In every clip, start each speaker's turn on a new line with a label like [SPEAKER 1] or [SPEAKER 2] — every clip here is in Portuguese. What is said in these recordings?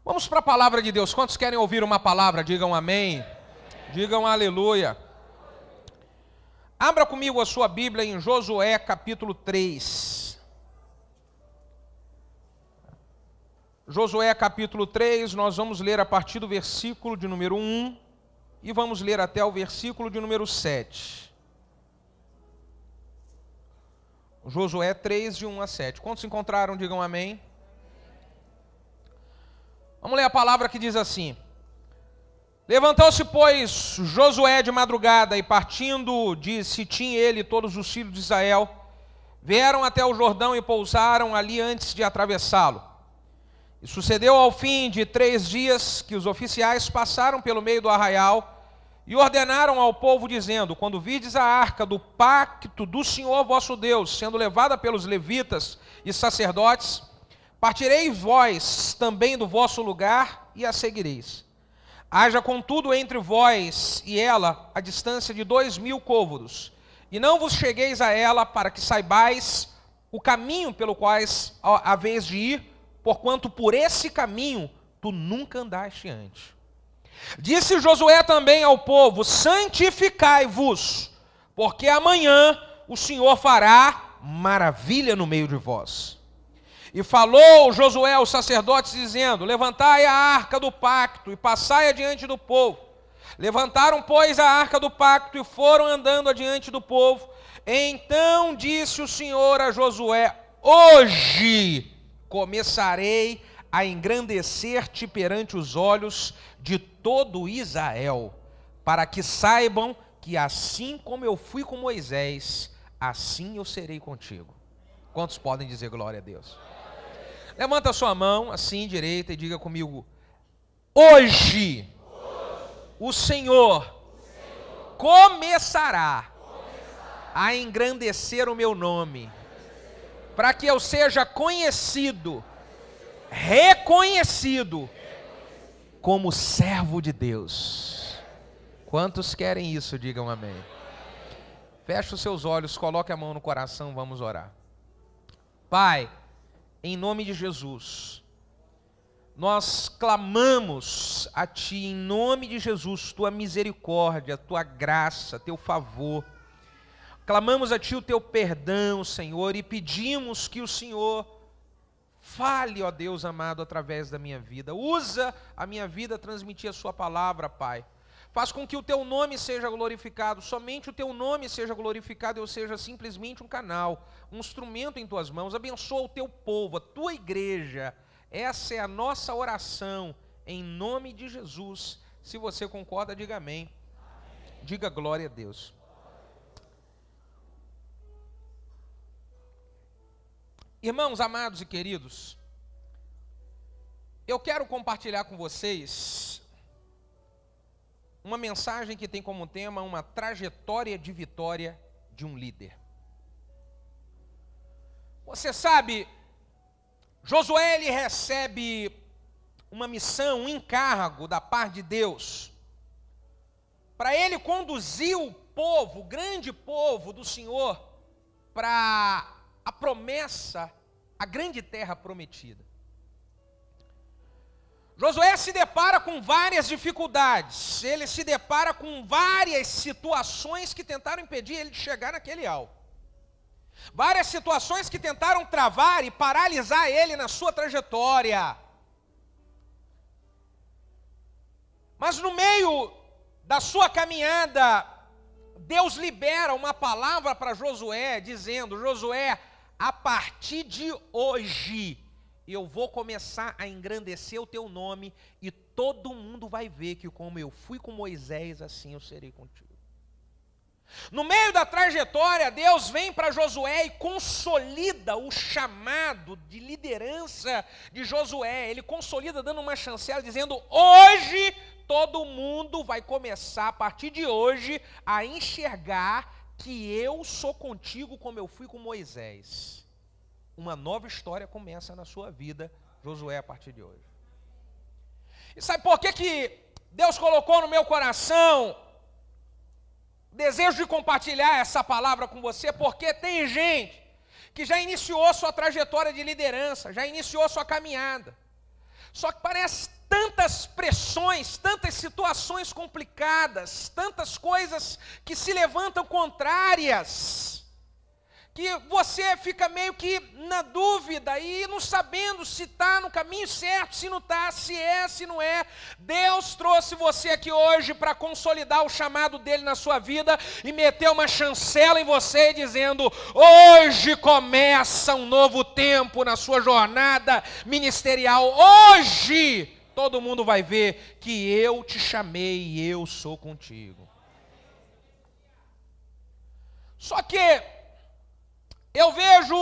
[SPEAKER 1] Vamos para a palavra de Deus. Quantos querem ouvir uma palavra? Digam amém. Digam aleluia. Abra comigo a sua Bíblia em Josué capítulo 3. Josué capítulo 3, nós vamos ler a partir do versículo de número 1 e vamos ler até o versículo de número 7. Josué 3, de 1 a 7. Quantos encontraram? Digam amém. Vamos ler a palavra que diz assim: Levantou-se, pois, Josué de madrugada, e partindo de Sitim ele e todos os filhos de Israel, vieram até o Jordão e pousaram ali antes de atravessá-lo. E sucedeu ao fim de 3 dias que os oficiais passaram pelo meio do arraial e ordenaram ao povo, dizendo: Quando virdes a arca do pacto do Senhor vosso Deus, sendo levada pelos levitas e sacerdotes, partireis vós também do vosso lugar e a seguireis. Haja contudo entre vós e ela a distância de 2000 côvados, e não vos chegueis a ela, para que saibais o caminho pelo qual haveis de ir, porquanto por esse caminho tu nunca andaste antes. Disse Josué também ao povo: santificai-vos, porque amanhã o Senhor fará maravilha no meio de vós. E falou Josué aos sacerdotes, dizendo: levantai a arca do pacto e passai adiante do povo. Levantaram, pois, a arca do pacto e foram andando adiante do povo. Então disse o Senhor a Josué: hoje começarei a engrandecer-te perante os olhos de todo Israel, para que saibam que assim como eu fui com Moisés, assim eu serei contigo. Quantos podem dizer glória a Deus? Levanta a sua mão, assim, direita, e diga comigo: hoje o Senhor começará a engrandecer o meu nome, para que eu seja conhecido, reconhecido como servo de Deus. Quantos querem isso? Digam amém. Feche os seus olhos, coloque a mão no coração, vamos orar. Pai, em nome de Jesus, nós clamamos a Ti, em nome de Jesus, Tua misericórdia, Tua graça, Teu favor. Clamamos a Ti o Teu perdão, Senhor, e pedimos que o Senhor fale, ó Deus amado, através da minha vida. Usa a minha vida a transmitir a Sua palavra, Pai. Faz com que o Teu nome seja glorificado, somente o Teu nome seja glorificado, eu seja simplesmente um canal, um instrumento em Tuas mãos. Abençoa o Teu povo, a Tua igreja. Essa é a nossa oração, em nome de Jesus. Se você concorda, diga amém. Diga glória a Deus. Irmãos amados e queridos, eu quero compartilhar com vocês uma mensagem que tem como tema uma trajetória de vitória de um líder. Você sabe, Josué ele recebe uma missão, um encargo da parte de Deus, para ele conduzir o povo, o grande povo do Senhor, para a promessa, a grande terra prometida. Josué se depara com várias dificuldades, ele se depara com várias situações que tentaram impedir ele de chegar naquele alvo. Várias situações que tentaram travar e paralisar ele na sua trajetória. Mas no meio da sua caminhada, Deus libera uma palavra para Josué, dizendo: Josué, a partir de hoje, eu vou começar a engrandecer o teu nome e todo mundo vai ver que como eu fui com Moisés, assim eu serei contigo. No meio da trajetória, Deus vem para Josué e consolida o chamado de liderança de Josué. Ele consolida dando uma chancela, dizendo: hoje todo mundo vai começar, a partir de hoje, a enxergar que eu sou contigo como eu fui com Moisés. Uma nova história começa na sua vida, Josué, a partir de hoje. E sabe por que Deus colocou no meu coração o desejo de compartilhar essa palavra com você? Porque tem gente que já iniciou sua trajetória de liderança, já iniciou sua caminhada. Só que parece tantas pressões, tantas situações complicadas, tantas coisas que se levantam contrárias, que você fica meio que na dúvida e não sabendo se está no caminho certo, se não está, se é, se não é. Deus trouxe você aqui hoje para consolidar o chamado dele na sua vida e meter uma chancela em você dizendo: hoje começa um novo tempo na sua jornada ministerial. Hoje todo mundo vai ver que eu te chamei e eu sou contigo. Só que eu vejo,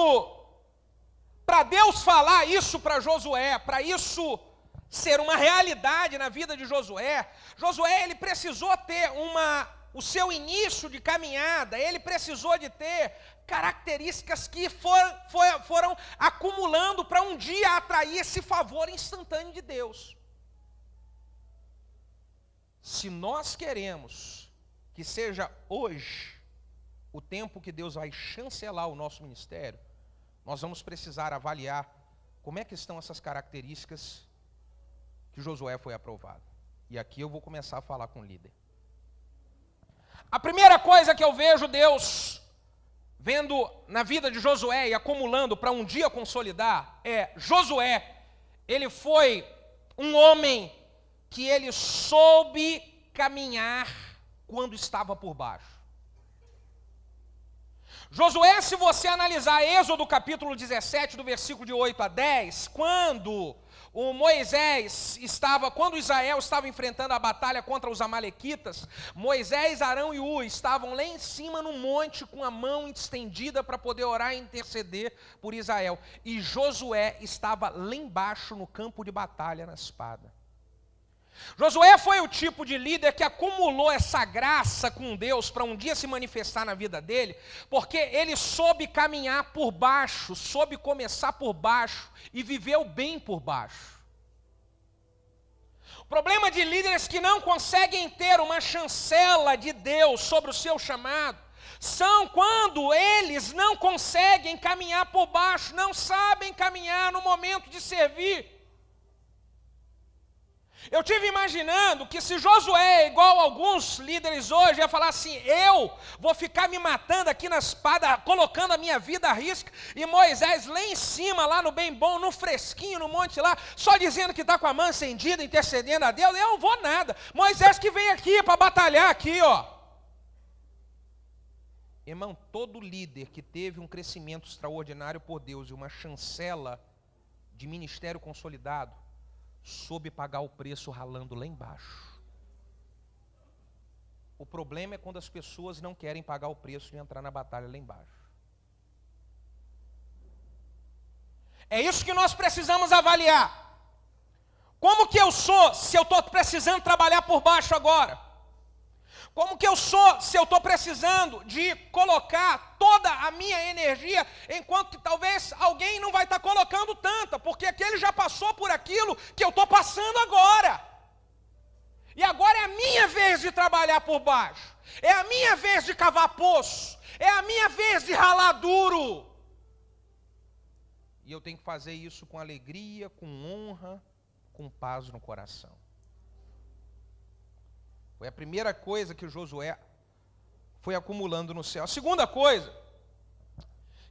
[SPEAKER 1] para Deus falar isso para Josué, para isso ser uma realidade na vida de Josué, ele precisou ter o seu início de caminhada, ele precisou de ter características que foram acumulando para um dia atrair esse favor instantâneo de Deus. Se nós queremos que seja hoje o tempo que Deus vai chancelar o nosso ministério, nós vamos precisar avaliar como é que estão essas características que Josué foi aprovado. E aqui eu vou começar a falar com o líder. A primeira coisa que eu vejo Deus vendo na vida de Josué e acumulando para um dia consolidar é: Josué, ele foi um homem que ele soube caminhar quando estava por baixo. Josué, se você analisar Êxodo capítulo 17, do versículo de 8 a 10, quando Israel estava enfrentando a batalha contra os amalequitas, Moisés, Arão e Ur estavam lá em cima no monte com a mão estendida para poder orar e interceder por Israel. E Josué estava lá embaixo no campo de batalha na espada. Josué foi o tipo de líder que acumulou essa graça com Deus para um dia se manifestar na vida dele, porque ele soube caminhar por baixo, soube começar por baixo e viveu bem por baixo. O problema de líderes que não conseguem ter uma chancela de Deus sobre o seu chamado são quando eles não conseguem caminhar por baixo, não sabem caminhar no momento de servir. Eu tive imaginando que se Josué, igual alguns líderes hoje, ia falar assim: eu vou ficar me matando aqui na espada, colocando a minha vida a risco, e Moisés lá em cima, lá no bem bom, no fresquinho, no monte lá, só dizendo que está com a mão acendida, intercedendo a Deus, eu não vou nada. Moisés que vem aqui para batalhar aqui, ó. Irmão, todo líder que teve um crescimento extraordinário por Deus e uma chancela de ministério consolidado, soube pagar o preço ralando lá embaixo. O problema é quando as pessoas não querem pagar o preço de entrar na batalha lá embaixo. É isso que nós precisamos avaliar. Como que eu sou se eu estou precisando trabalhar por baixo agora? Como que eu sou se eu estou precisando de colocar toda a minha energia, enquanto que talvez alguém não vai estar colocando tanta, porque aquele já passou por aquilo que eu estou passando agora. E agora é a minha vez de trabalhar por baixo, é a minha vez de cavar poço, é a minha vez de ralar duro. E eu tenho que fazer isso com alegria, com honra, com paz no coração. Foi a primeira coisa que Josué foi acumulando no céu. A segunda coisa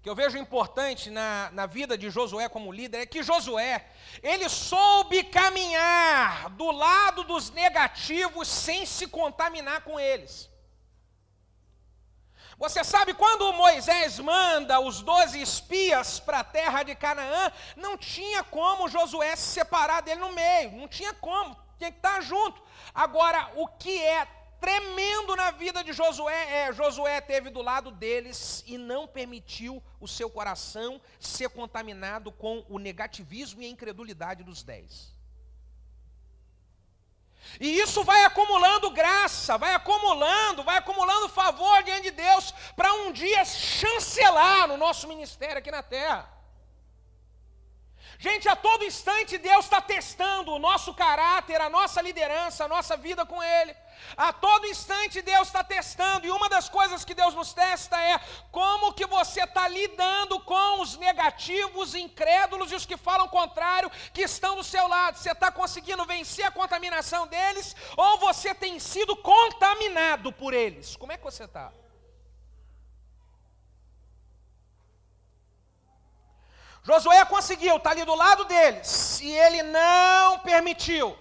[SPEAKER 1] que eu vejo importante na vida de Josué como líder é que Josué, ele soube caminhar do lado dos negativos sem se contaminar com eles. Você sabe, quando Moisés manda os 12 espias para a terra de Canaã, não tinha como Josué se separar dele no meio, não tinha como, tinha que estar junto. Agora, o que é tremendo na vida de Josué Josué esteve do lado deles e não permitiu o seu coração ser contaminado com o negativismo e a incredulidade dos 10. E isso vai acumulando graça, vai acumulando favor diante de Deus, para um dia chancelar no nosso ministério aqui na terra. Gente, a todo instante Deus está testando o nosso caráter, a nossa liderança, a nossa vida com Ele. A todo instante Deus está testando, e uma das coisas que Deus nos testa é como que você está lidando com os negativos, incrédulos e os que falam contrário, que estão do seu lado. Você está conseguindo vencer a contaminação deles, ou você tem sido contaminado por eles? Como é que você está? Josué conseguiu, está ali do lado deles, e ele não permitiu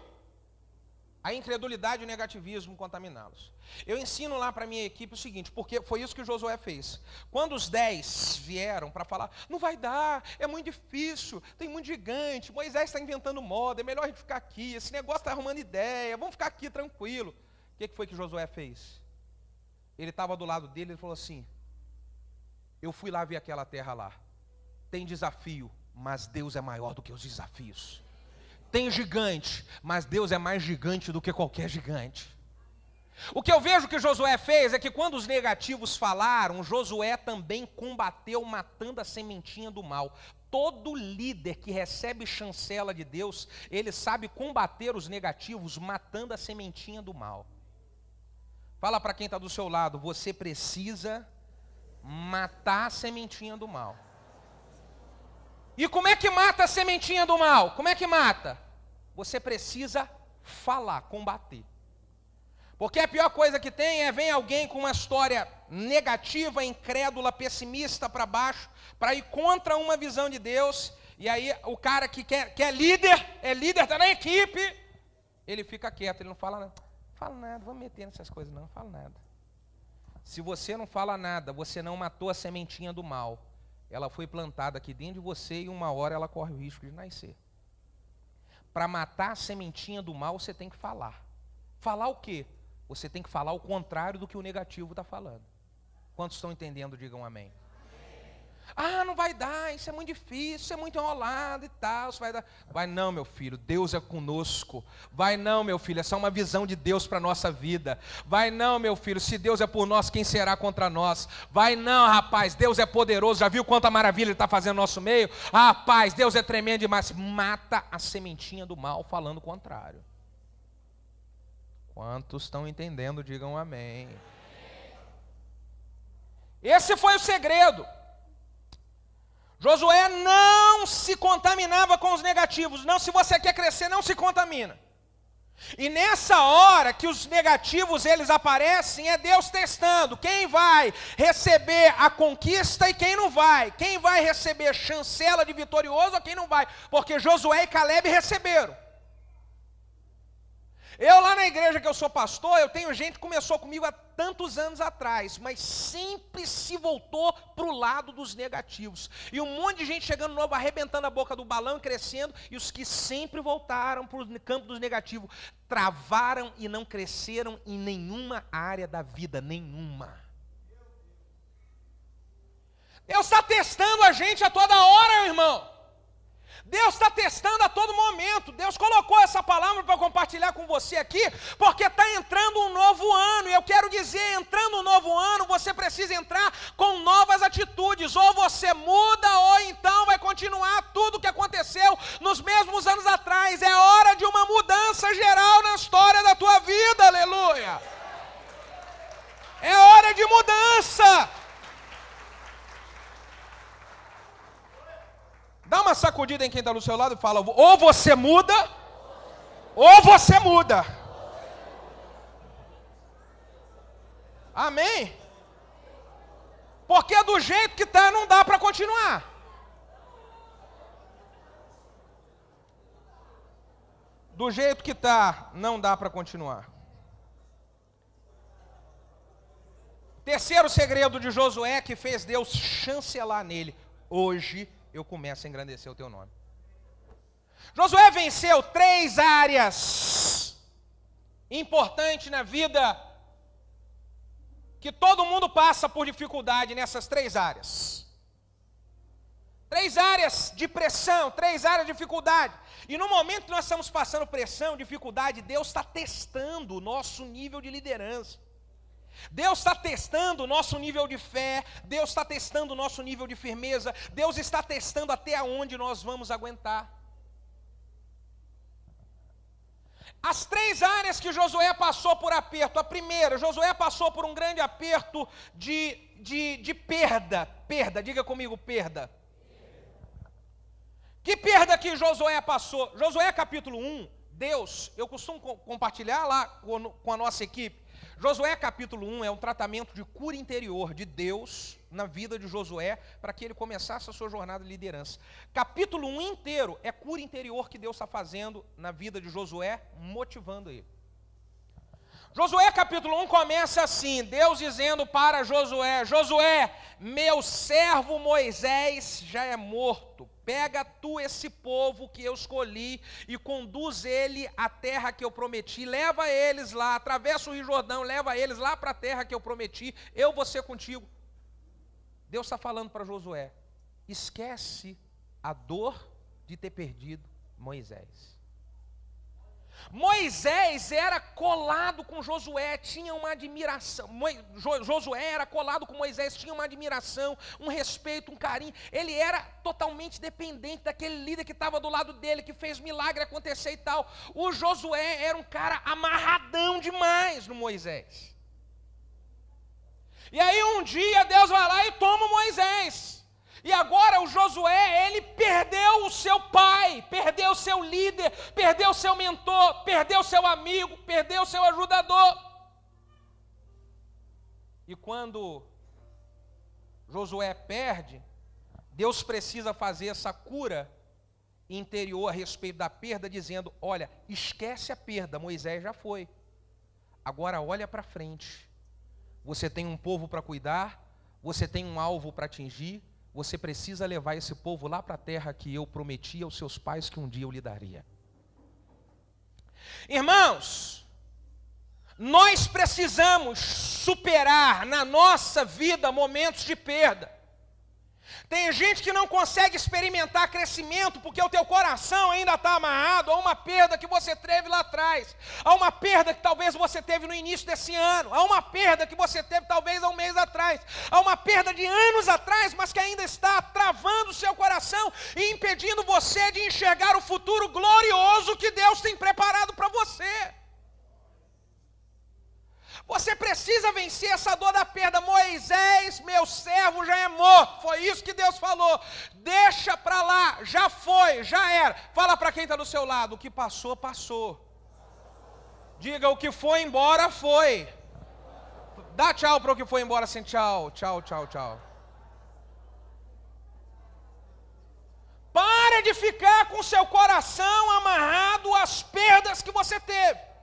[SPEAKER 1] a incredulidade e o negativismo contaminá-los. Eu ensino lá para a minha equipe o seguinte, porque foi isso que Josué fez. Quando os 10 vieram para falar, não vai dar, é muito difícil, tem muito gigante, Moisés está inventando moda, é melhor a gente ficar aqui, esse negócio está arrumando ideia, vamos ficar aqui tranquilo. O que foi que Josué fez? Ele estava do lado dele, ele falou assim, eu fui lá ver aquela terra lá. Tem desafio, mas Deus é maior do que os desafios. Tem gigante, mas Deus é mais gigante do que qualquer gigante. O que eu vejo que Josué fez é que quando os negativos falaram, Josué também combateu matando a sementinha do mal. Todo líder que recebe chancela de Deus, ele sabe combater os negativos matando a sementinha do mal. Fala para quem está do seu lado, você precisa matar a sementinha do mal. E como é que mata a sementinha do mal? Como é que mata? Você precisa falar, combater. Porque a pior coisa que tem é vem alguém com uma história negativa, incrédula, pessimista para baixo, para ir contra uma visão de Deus, e aí o cara que é líder, está na equipe, ele fica quieto, ele não fala nada. Fala nada, vamos meter nessas coisas não fala nada. Se você não fala nada, você não matou a sementinha do mal. Ela foi plantada aqui dentro de você e uma hora ela corre o risco de nascer. Para matar a sementinha do mal, você tem que falar. Falar o quê? Você tem que falar o contrário do que o negativo está falando. Quantos estão entendendo, digam amém. Ah, não vai dar, isso é muito difícil, isso é muito enrolado e tal, isso vai dar. Vai não, meu filho, Deus é conosco. Vai não, meu filho, essa é uma visão de Deus para a nossa vida. Vai não, meu filho, se Deus é por nós, quem será contra nós? Vai não, rapaz, Deus é poderoso, já viu quanta maravilha Ele está fazendo no nosso meio? Rapaz, Deus é tremendo demais. Mata a sementinha do mal falando o contrário. Quantos estão entendendo, digam amém. Esse foi o segredo. Josué não se contaminava com os negativos. Não, se você quer crescer, não se contamina. E nessa hora que os negativos eles aparecem, é Deus testando quem vai receber a conquista e quem não vai. Quem vai receber chancela de vitorioso ou quem não vai. Porque Josué e Caleb receberam. Eu lá na igreja que eu sou pastor, eu tenho gente que começou comigo há tantos anos atrás, mas sempre se voltou para o lado dos negativos. E um monte de gente chegando novo, arrebentando a boca do balão e crescendo, e os que sempre voltaram para o campo dos negativos, travaram e não cresceram em nenhuma área da vida, nenhuma. Deus está testando a gente a toda hora, meu irmão. Deus está testando a todo momento. Deus colocou essa palavra para compartilhar com você aqui, porque está entrando um novo ano, e eu quero dizer, entrando um novo ano, você precisa entrar com novas atitudes, ou você muda, ou então vai continuar tudo o que aconteceu nos mesmos anos atrás. É hora de uma mudança geral na história da tua vida, aleluia. É hora de mudança. Dá uma sacudida em quem está do seu lado e fala, ou você muda, ou você muda. Amém? Porque do jeito que está não dá para continuar. Do jeito que está não dá para continuar. Terceiro segredo de Josué que fez Deus chancelar nele. Hoje eu começo a engrandecer o teu nome. Josué venceu 3 áreas importantes na vida, que todo mundo passa por dificuldade nessas 3 áreas. 3 áreas de pressão, 3 áreas de dificuldade. E no momento que nós estamos passando pressão, dificuldade, Deus está testando o nosso nível de liderança. Deus está testando o nosso nível de fé, Deus está testando o nosso nível de firmeza, Deus está testando até onde nós vamos aguentar. As 3 áreas que Josué passou por aperto. A primeira, Josué passou por um grande aperto de perda. Perda, diga comigo, perda. Que perda que Josué passou? Josué capítulo 1, Deus, eu costumo compartilhar lá com a nossa equipe. Josué capítulo 1 é um tratamento de cura interior de Deus na vida de Josué, para que ele começasse a sua jornada de liderança. Capítulo 1 inteiro é cura interior que Deus está fazendo na vida de Josué, motivando ele. Josué capítulo 1 começa assim, Deus dizendo para Josué: Josué, meu servo Moisés já é morto. Pega tu esse povo que eu escolhi e conduz ele à terra que eu prometi. Leva eles lá, atravessa o Rio Jordão, leva eles lá para a terra que eu prometi. Eu vou ser contigo. Deus está falando para Josué: esquece a dor de ter perdido Moisés. Moisés era colado com Josué, tinha uma admiração. Josué era colado com Moisés, tinha uma admiração, um respeito, um carinho. Ele era totalmente dependente daquele líder que estava do lado dele, que fez milagre acontecer e tal. O Josué era um cara amarradão demais no Moisés. E aí um dia Deus vai lá e toma Moisés. E agora o Josué, ele perdeu o seu pai, perdeu o seu líder, perdeu o seu mentor, perdeu o seu amigo, perdeu o seu ajudador. E quando Josué perde, Deus precisa fazer essa cura interior a respeito da perda, dizendo: olha, esquece a perda, Moisés já foi. Agora olha para frente. Você tem um povo para cuidar, você tem um alvo para atingir. Você precisa levar esse povo lá para a terra que eu prometi aos seus pais que um dia eu lhe daria. Irmãos, nós precisamos superar na nossa vida momentos de perda. Tem gente que não consegue experimentar crescimento porque o teu coração ainda está amarrado a uma perda que você teve lá atrás, a uma perda que talvez você teve no início desse ano, a uma perda que você teve talvez há um mês atrás, a uma perda de anos atrás, mas que ainda está travando o seu coração e impedindo você de enxergar o futuro glorioso que Deus tem preparado para você. Você precisa vencer essa dor da perda. Moisés, meu servo, já é morto. Foi isso que Deus falou. Deixa para lá, já foi, já era. Fala para quem está do seu lado: o que passou, passou. Diga: o que foi embora, foi. Dá tchau para o que foi embora assim: tchau, tchau, tchau, tchau. Para de ficar com seu coração amarrado às perdas que você teve.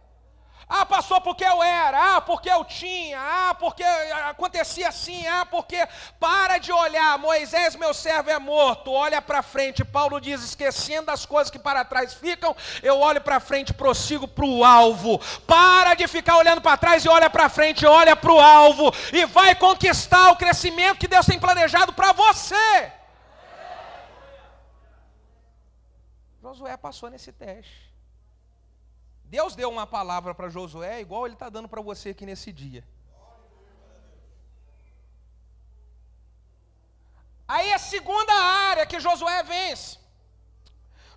[SPEAKER 1] Ah, passou porque eu era, ah, porque eu tinha, ah, porque acontecia assim, ah, porque... Para de olhar, Moisés, meu servo, é morto, olha para frente. Paulo diz: esquecendo as coisas que para trás ficam, eu olho para frente, prossigo para o alvo. Para de ficar olhando para trás e olha para frente, olha para o alvo, e vai conquistar o crescimento que Deus tem planejado para você. Josué passou nesse teste. Deus deu uma palavra para Josué, igual Ele está dando para você aqui nesse dia. Aí a segunda área que Josué vence.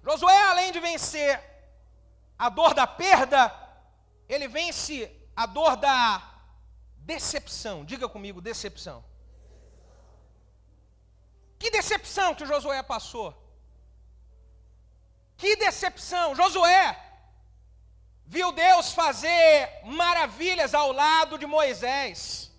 [SPEAKER 1] Josué, além de vencer a dor da perda, ele vence a dor da decepção. Diga comigo: decepção. Que decepção que Josué passou. Que decepção. Josué viu Deus fazer maravilhas ao lado de Moisés.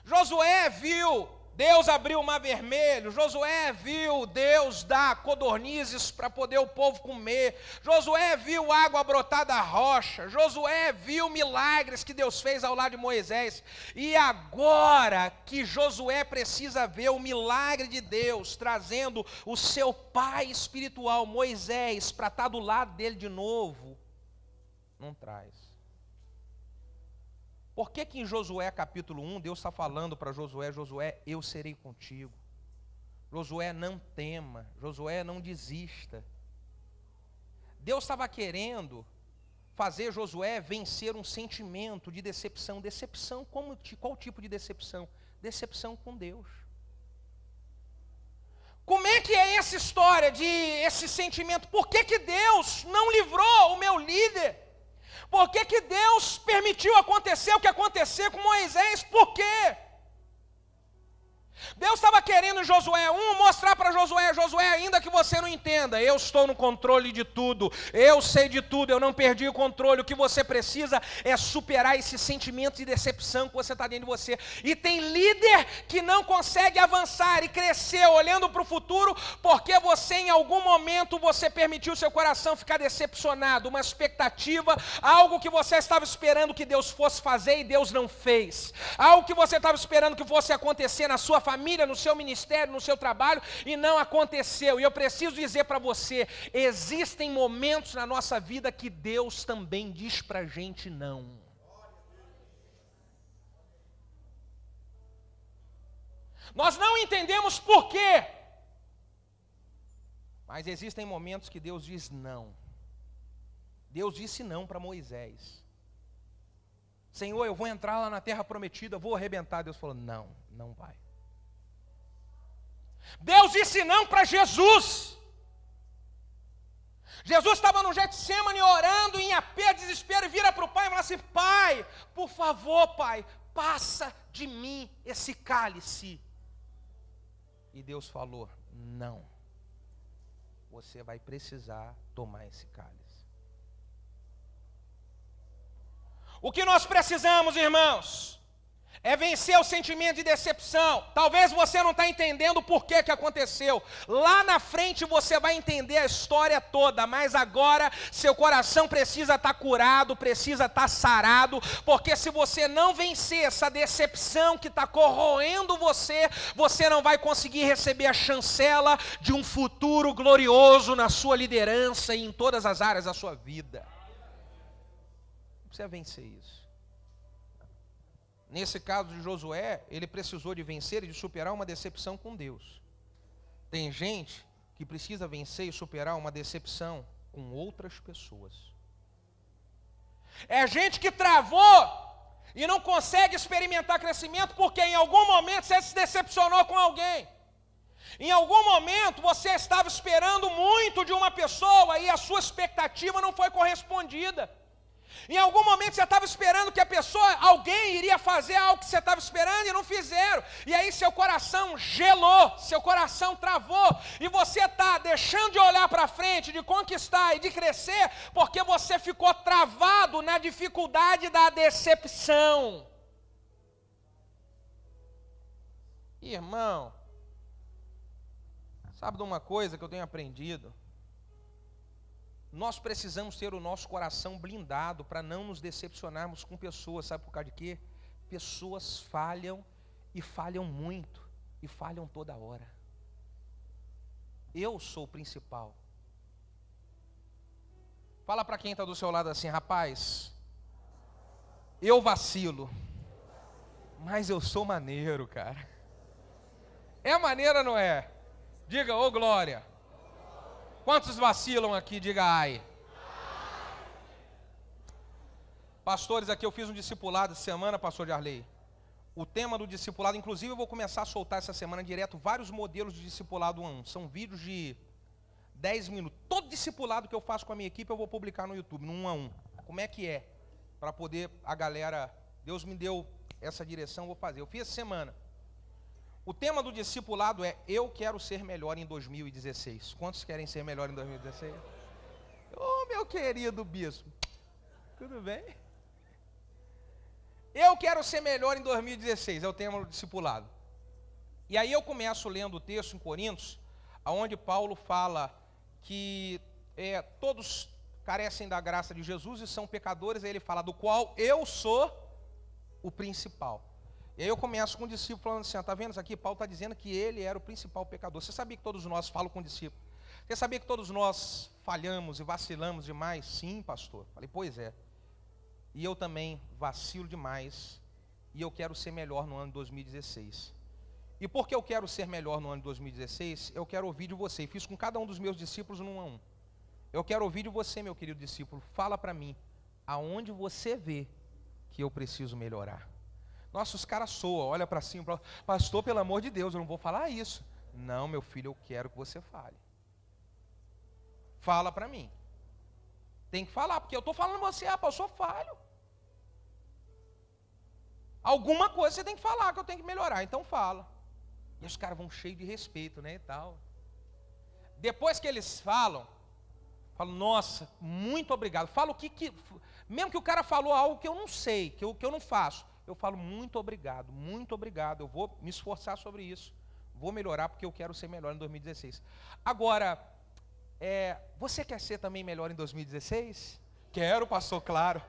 [SPEAKER 1] Josué viu Deus abrir o mar vermelho. Josué viu Deus dar codornizes para poder o povo comer. Josué viu água brotar da rocha. Josué viu milagres que Deus fez ao lado de Moisés. E agora que Josué precisa ver o milagre de Deus trazendo o seu pai espiritual, Moisés, para estar do lado dele de novo, não traz. Por que em Josué capítulo 1, Deus está falando para Josué: Josué, eu serei contigo. Josué, não tema. Josué, não desista. Deus estava querendo fazer Josué vencer um sentimento de decepção. Decepção, qual tipo de decepção? Decepção com Deus. Como é que é essa história esse sentimento? Por que Deus não livrou o meu líder? Por que Deus permitiu acontecer o que aconteceu com Moisés? Por quê? Deus estava querendo em Josué 1 mostrar para Josué, ainda que você não entenda, eu estou no controle de tudo, eu sei de tudo, eu não perdi o controle, o que você precisa é superar esse sentimento de decepção que você está dentro de você. E tem líder que não consegue avançar e crescer olhando para o futuro, porque você em algum momento você permitiu seu coração ficar decepcionado, uma expectativa, algo que você estava esperando que Deus fosse fazer e Deus não fez, algo que você estava esperando que fosse acontecer na sua família, no seu ministério, no seu trabalho, e não aconteceu. E eu preciso dizer para você, existem momentos na nossa vida que Deus também diz para a gente não. Nós não entendemos por quê, mas existem momentos que Deus diz não. Deus disse não para Moisés. Senhor, eu vou entrar lá na terra prometida, vou arrebentar. Deus falou, não, não vai. Deus disse não para Jesus. Jesus estava no Getsemane orando em aperto, desespero, e vira para o Pai e fala assim, Pai, por favor, Pai, passa de mim esse cálice. E Deus falou, não, você vai precisar tomar esse cálice. O que nós precisamos, irmãos, é vencer o sentimento de decepção. Talvez você não está entendendo o porquê que aconteceu. Lá na frente você vai entender a história toda, mas agora seu coração precisa estar curado, precisa estar sarado, porque se você não vencer essa decepção que está corroendo você, você não vai conseguir receber a chancela de um futuro glorioso na sua liderança e em todas as áreas da sua vida. Precisa vencer isso. Nesse caso de Josué, ele precisou de vencer e de superar uma decepção com Deus. Tem gente que precisa vencer e superar uma decepção com outras pessoas. É gente que travou e não consegue experimentar crescimento porque em algum momento você se decepcionou com alguém. Em algum momento você estava esperando muito de uma pessoa e a sua expectativa não foi correspondida. Em algum momento você estava esperando que alguém iria fazer algo que você estava esperando e não fizeram. E aí seu coração gelou, seu coração travou. E você está deixando de olhar para frente, de conquistar e de crescer, porque você ficou travado na dificuldade da decepção. Irmão, sabe de uma coisa que eu tenho aprendido? Nós precisamos ter o nosso coração blindado para não nos decepcionarmos com pessoas. Sabe por causa de quê? Pessoas falham e falham muito e falham toda hora. Eu sou o principal. Fala para quem está do seu lado assim, rapaz, eu vacilo, mas eu sou maneiro, cara. É maneiro ou não é? Diga, ô glória. Quantos vacilam aqui? Diga ai. Pastores, aqui eu fiz um discipulado essa semana, pastor Jarley. O tema do discipulado, inclusive eu vou começar a soltar essa semana direto vários modelos de discipulado 1. São vídeos de 10 minutos. Todo discipulado que eu faço com a minha equipe eu vou publicar no YouTube, no 1 a 1. Como é que é? Para poder a galera, Deus me deu essa direção, vou fazer. Eu fiz essa semana. O tema do discipulado é eu quero ser melhor em 2016. Quantos querem ser melhor em 2016? Ô, meu querido bispo, tudo bem? Eu quero ser melhor em 2016, é o tema do discipulado. E aí eu começo lendo o texto em Coríntios, onde Paulo fala que todos carecem da graça de Jesus e são pecadores, aí ele fala do qual eu sou o principal. E aí eu começo com o discípulo falando assim, está vendo isso aqui? Paulo está dizendo que ele era o principal pecador. Você sabia que todos nós, falo com o discípulo, você sabia que todos nós falhamos e vacilamos demais? Sim, pastor. Falei, pois é. E eu também vacilo demais e eu quero ser melhor no ano de 2016. E por que eu quero ser melhor no ano de 2016? Eu quero ouvir de você. E fiz com cada um dos meus discípulos no 1 a 1. Eu quero ouvir de você, meu querido discípulo. Fala para mim, aonde você vê que eu preciso melhorar. Nossa, os caras soam, olha para cima, pastor, pelo amor de Deus, eu não vou falar isso. Não, meu filho, eu quero que você fale. Fala para mim. Tem que falar, porque eu estou falando você, pastor, falho. Alguma coisa você tem que falar que eu tenho que melhorar, então fala. E os caras vão cheios de respeito, né, e tal. Depois que eles falam, nossa, muito obrigado. Falo mesmo que o cara falou algo que eu não sei, que eu não faço, eu falo muito obrigado, eu vou me esforçar sobre isso, vou melhorar porque eu quero ser melhor em 2016. Agora, você quer ser também melhor em 2016? Quero, pastor, claro.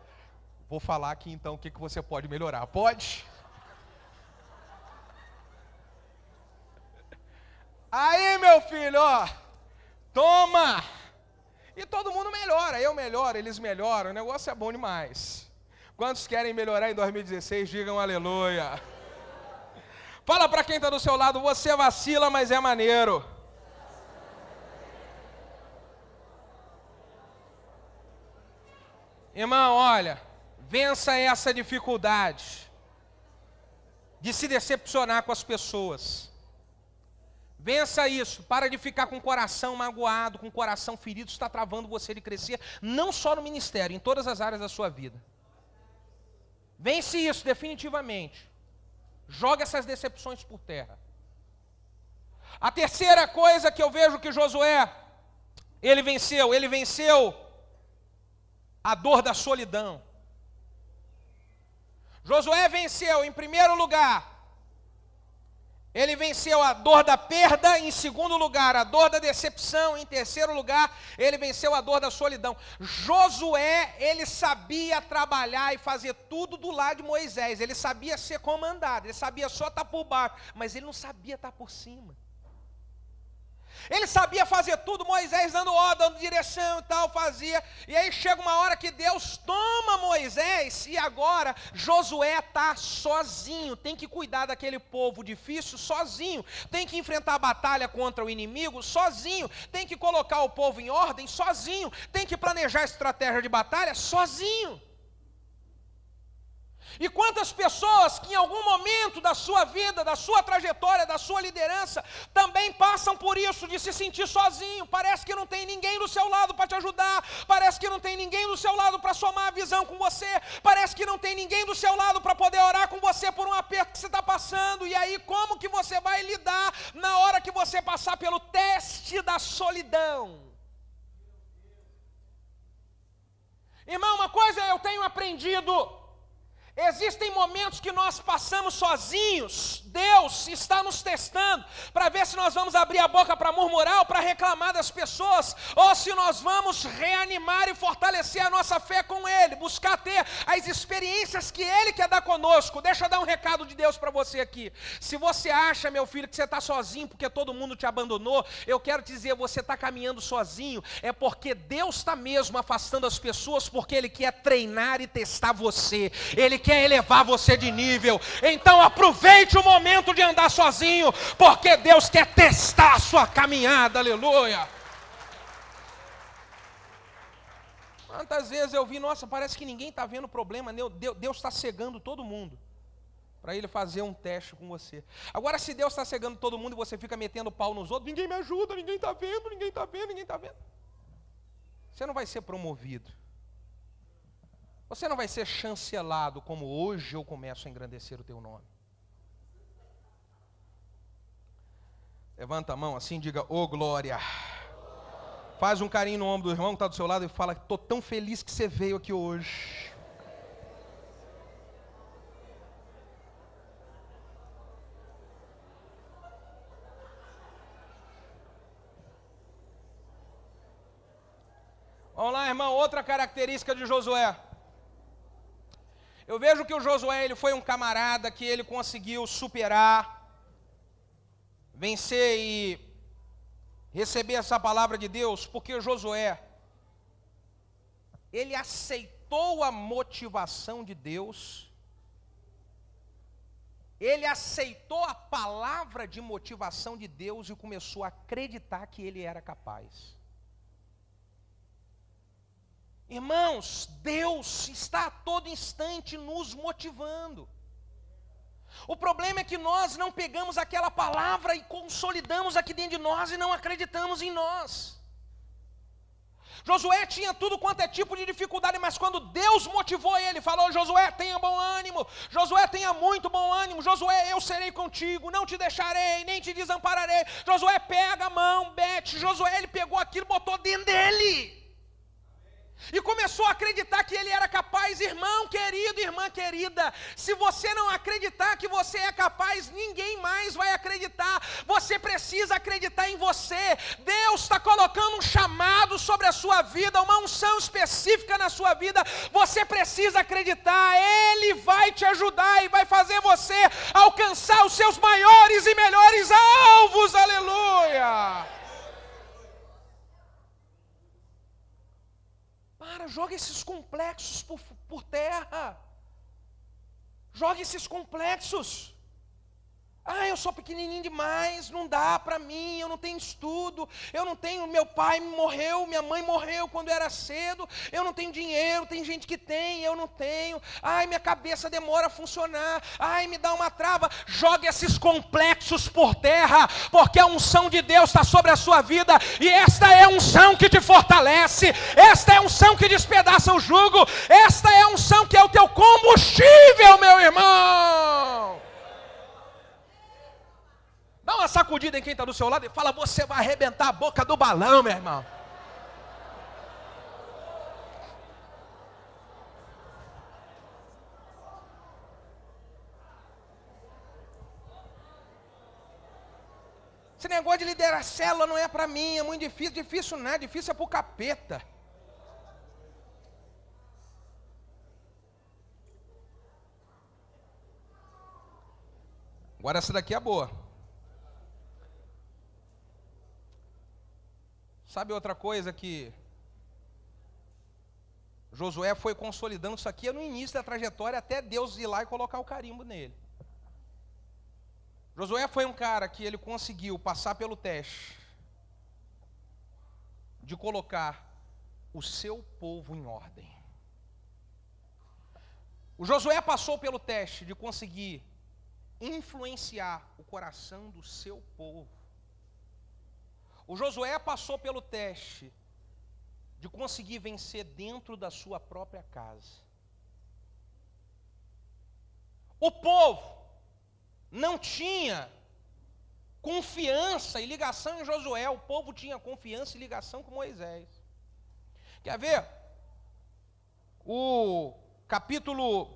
[SPEAKER 1] Vou falar aqui então o que você pode melhorar. Pode? Aí, meu filho, ó, toma! E todo mundo melhora, eu melhoro, eles melhoram, o negócio é bom demais. Quantos querem melhorar em 2016? Digam aleluia. Fala para quem está do seu lado, você vacila, mas é maneiro. Irmão, olha, vença essa dificuldade de se decepcionar com as pessoas. Vença isso, para de ficar com o coração magoado, com o coração ferido, está travando você de crescer, não só no ministério, em todas as áreas da sua vida. Vence isso definitivamente. Joga essas decepções por terra. A terceira coisa que eu vejo que Josué, ele venceu a dor da solidão. Josué venceu, em primeiro lugar, ele venceu a dor da perda, em segundo lugar, a dor da decepção, em terceiro lugar, ele venceu a dor da solidão. Josué, ele sabia trabalhar e fazer tudo do lado de Moisés, ele sabia ser comandado, ele sabia só estar por baixo, mas ele não sabia estar por cima. Ele sabia fazer tudo, Moisés dando ordem, dando direção e tal, fazia. E aí chega uma hora que Deus toma Moisés e agora Josué está sozinho. Tem que cuidar daquele povo difícil sozinho. Tem que enfrentar a batalha contra o inimigo sozinho. Tem que colocar o povo em ordem sozinho. Tem que planejar a estratégia de batalha sozinho. E quantas pessoas que em algum momento da sua vida, da sua trajetória, da sua liderança, também passam por isso, de se sentir sozinho. Parece que não tem ninguém do seu lado para te ajudar, parece que não tem ninguém do seu lado para somar a visão com você, parece que não tem ninguém do seu lado para poder orar com você por um aperto que você está passando. E aí como que você vai lidar na hora que você passar pelo teste da solidão? Irmão, uma coisa eu tenho aprendido: existem momentos que nós passamos sozinhos. Deus está nos testando para ver se nós vamos abrir a boca para murmurar ou para reclamar das pessoas, ou se nós vamos reanimar e fortalecer a nossa fé com Ele, buscar ter as experiências que Ele quer dar conosco. Deixa eu dar um recado de Deus para você aqui. Se você acha, meu filho, que você está sozinho porque todo mundo te abandonou, eu quero te dizer, você está caminhando sozinho, é porque Deus está mesmo afastando as pessoas, porque Ele quer treinar e testar você. Ele quer elevar você de nível. Então aproveite o momento de andar sozinho, porque Deus quer testar a sua caminhada. Aleluia. Quantas vezes eu vi, nossa, parece que ninguém está vendo o problema, Deus está cegando todo mundo para Ele fazer um teste com você. Agora, se Deus está cegando todo mundo e você fica metendo pau nos outros, ninguém me ajuda, ninguém está vendo, ninguém está vendo, ninguém está vendo, você não vai ser promovido. Você não vai ser chancelado como hoje eu começo a engrandecer o teu nome. Levanta a mão assim, diga, ô glória. Faz um carinho no ombro do irmão que está do seu lado e fala, estou tão feliz que você veio aqui hoje. Vamos lá, irmão, outra característica de Josué. Eu vejo que o Josué, ele foi um camarada que ele conseguiu superar, vencer e receber essa palavra de Deus, porque Josué, ele aceitou a motivação de Deus, ele aceitou a palavra de motivação de Deus e começou a acreditar que ele era capaz. Irmãos, Deus está a todo instante nos motivando. O problema é que nós não pegamos aquela palavra e consolidamos aqui dentro de nós e não acreditamos em nós. Josué tinha tudo quanto é tipo de dificuldade, mas quando Deus motivou ele, falou: Josué, tenha bom ânimo, Josué, tenha muito bom ânimo, Josué, eu serei contigo, não te deixarei, nem te desampararei. Josué, pega a mão, Bete. Josué, ele pegou aquilo, botou dentro dele. E começou a acreditar que ele era capaz. Irmão querido, irmã querida, se você não acreditar que você é capaz, ninguém mais vai acreditar. Você precisa acreditar em você. Deus está colocando um chamado sobre a sua vida, uma unção específica na sua vida. Você precisa acreditar. Ele vai te ajudar e vai fazer você alcançar os seus maiores e melhores alvos. Aleluia! Joga esses complexos por terra. Joga esses complexos. Eu sou pequenininho demais, não dá para mim, eu não tenho estudo, eu não tenho, meu pai morreu, minha mãe morreu quando era cedo, eu não tenho dinheiro, tem gente que tem, eu não tenho, minha cabeça demora a funcionar, me dá uma trava. Joga esses complexos por terra, porque a unção de Deus está sobre a sua vida, e esta é a unção que te fortalece, esta é a unção que despedaça o jugo, esta é a unção que é o teu combustível, meu irmão. Dá uma sacudida em quem está do seu lado e fala: você vai arrebentar a boca do balão, meu irmão. Esse negócio de liderar célula não é para mim, é muito difícil. Difícil não é, difícil é para o capeta. Agora essa daqui é boa. Sabe outra coisa que Josué foi consolidando? Isso aqui é no início da trajetória, até Deus ir lá e colocar o carimbo nele. Josué foi um cara que ele conseguiu passar pelo teste de colocar o seu povo em ordem. O Josué passou pelo teste de conseguir influenciar o coração do seu povo. O Josué passou pelo teste de conseguir vencer dentro da sua própria casa. O povo não tinha confiança e ligação em Josué, o povo tinha confiança e ligação com Moisés. Quer ver? O capítulo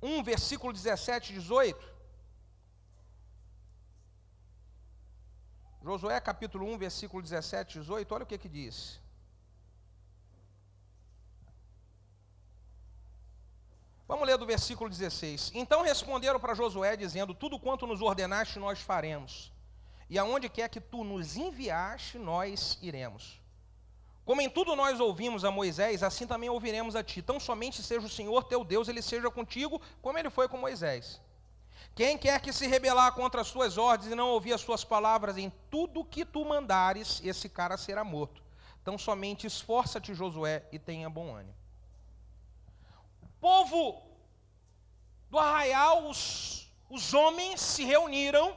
[SPEAKER 1] 1, versículo 17 e 18. Josué capítulo 1, versículo 17 e 18, olha o que diz. Vamos ler do versículo 16. Então responderam para Josué, dizendo: tudo quanto nos ordenaste nós faremos, e aonde quer que tu nos enviaste, nós iremos. Como em tudo nós ouvimos a Moisés, assim também ouviremos a ti. Tão somente seja o Senhor teu Deus, ele seja contigo, como ele foi com Moisés. Quem quer que se rebelar contra as tuas ordens e não ouvir as tuas palavras, em tudo que tu mandares, esse cara será morto. Então somente esforça-te, Josué, e tenha bom ânimo. O povo do arraial, os homens se reuniram,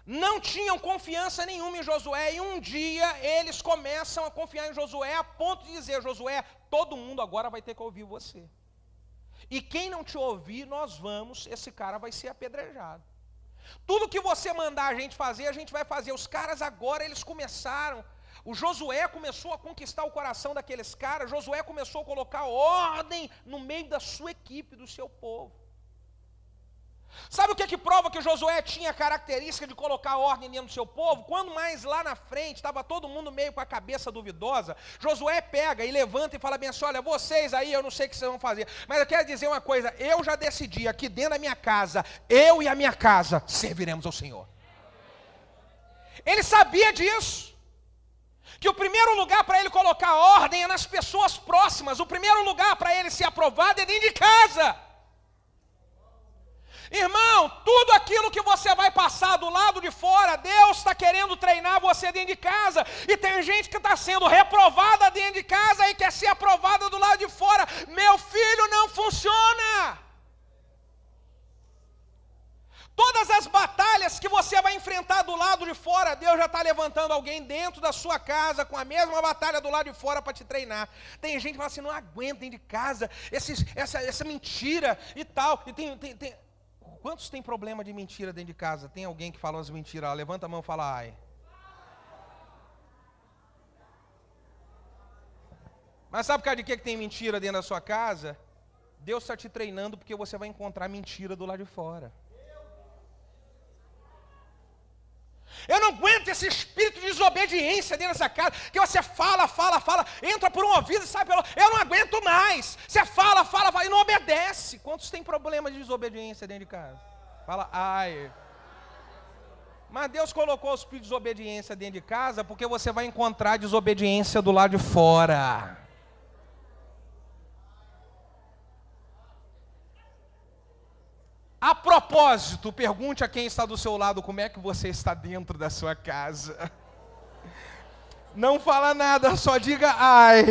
[SPEAKER 1] não tinham confiança nenhuma em Josué, e um dia eles começam a confiar em Josué, a ponto de dizer: Josué, todo mundo agora vai ter que ouvir você. E quem não te ouvir, esse cara vai ser apedrejado. Tudo que você mandar a gente vai fazer. Os caras agora, eles começaram, o Josué começou a conquistar o coração daqueles caras, Josué começou a colocar ordem no meio da sua equipe, do seu povo. Sabe o que prova que Josué tinha a característica de colocar ordem dentro do seu povo? Quando mais lá na frente, estava todo mundo meio com a cabeça duvidosa, Josué pega e levanta e fala bem assim: olha, vocês aí, eu não sei o que vocês vão fazer, mas eu quero dizer uma coisa, eu já decidi aqui dentro da minha casa, eu e a minha casa serviremos ao Senhor. Ele sabia disso, que o primeiro lugar para ele colocar ordem é nas pessoas próximas, o primeiro lugar para ele ser aprovado é dentro de casa. Irmão, tudo aquilo que você vai passar do lado de fora, Deus está querendo treinar você dentro de casa. E tem gente que está sendo reprovada dentro de casa e quer ser aprovada do lado de fora. Meu filho, não funciona. Todas as batalhas que você vai enfrentar do lado de fora, Deus já está levantando alguém dentro da sua casa com a mesma batalha do lado de fora para te treinar. Tem gente que fala assim, não aguenta dentro de casa, essa mentira e tal. E tem... Quantos tem problema de mentira dentro de casa? Tem alguém que falou as mentiras? Levanta a mão e fala, ai. Mas sabe por causa de que tem mentira dentro da sua casa? Deus está te treinando porque você vai encontrar mentira do lado de fora. Eu não aguento esse espírito de desobediência dentro dessa casa, que você fala, entra por um ouvido e sai pelo outro. Eu não aguento mais. Você fala e não obedece. Quantos tem problema de desobediência dentro de casa? Fala, ai. Mas Deus colocou o espírito de desobediência dentro de casa porque você vai encontrar desobediência do lado de fora. A propósito, pergunte a quem está do seu lado como é que você está dentro da sua casa. Não fala nada, só diga ai.